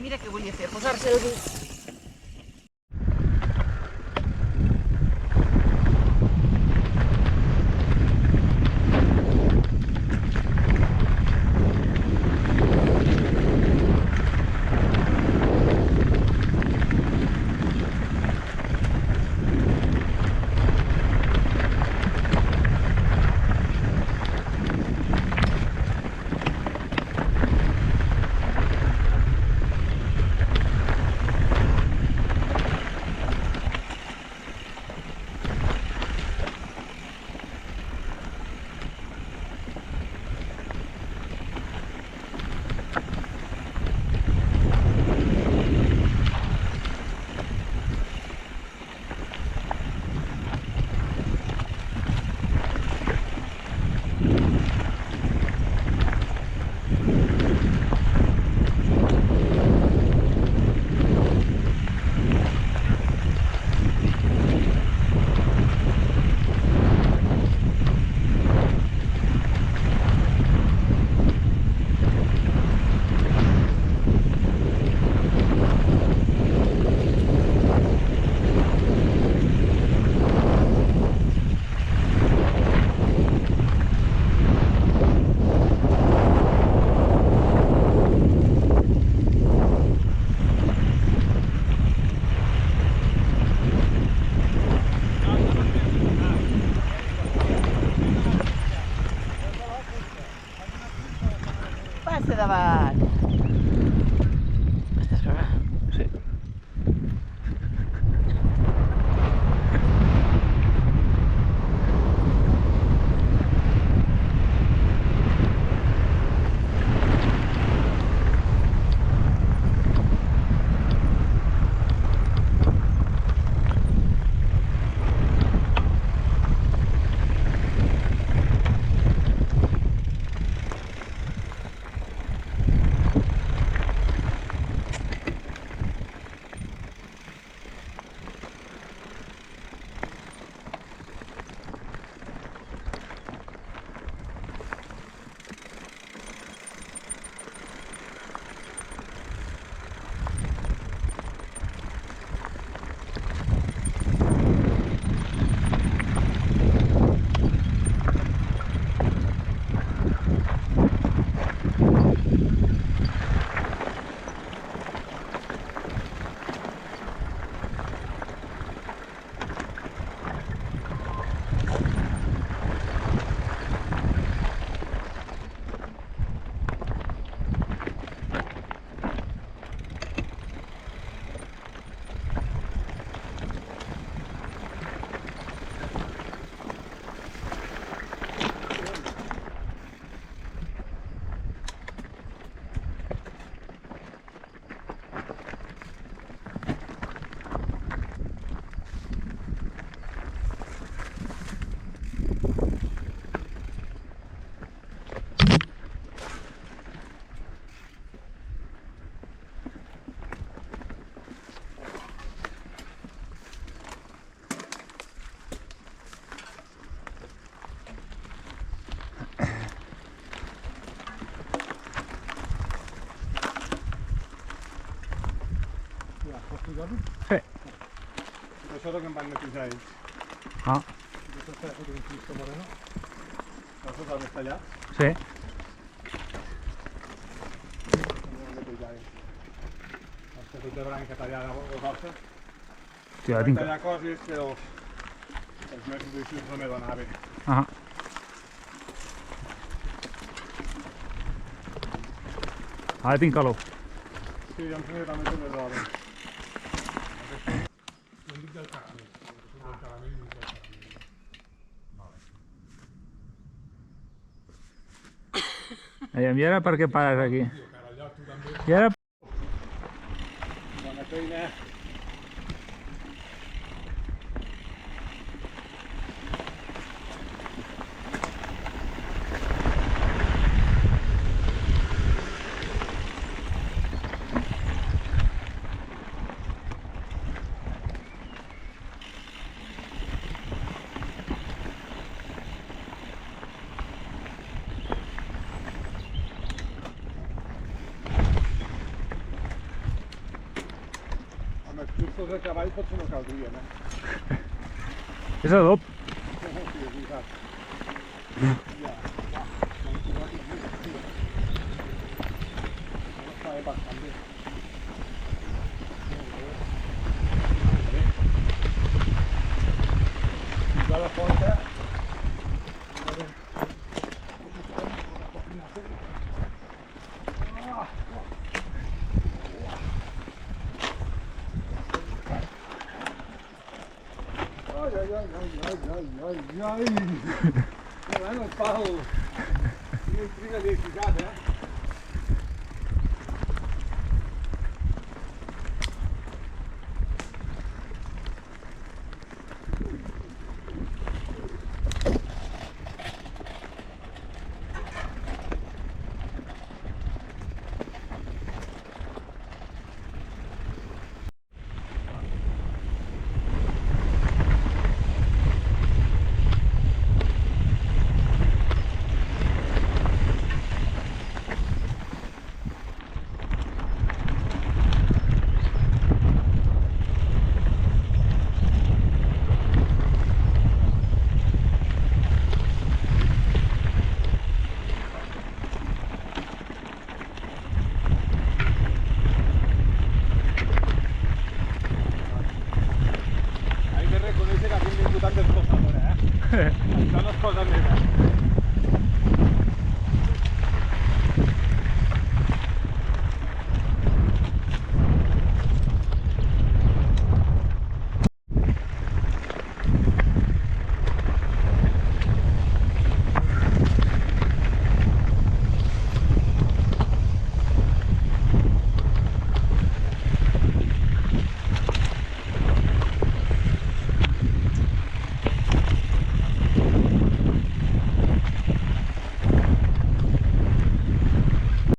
Mira què volia fer, posar-se el vi. Això és el que em van netejar ells. Ah, Això està fet un Cristo Moreno. Això està més tallat. sí. Em van netejar ells. Està tot de branca tallada a l'alça. Hòstia, Vaig tinc... tallar coses que els meus oficis no me donaven. Ah. Ara tinc calor. Sí, jo em sembla que també te les roben. Jo em dic del caramel. Del caramel i del caramel. I ara per què pares aquí? Carallà, tu també. I ara... Bona feina. Amb els cursos de cavall potser no caldrien, eh? És adob. Sí, és veritat. Ja. Està bastant bé. De la fonta. Ai, ai, ai, ai, ai, ai, ai, ai. Caralho, el pal. Quina intriga li he ficat, eh? Hay que reconocer que aquí me disfrutan del posador, eh? Això no és cosa meva.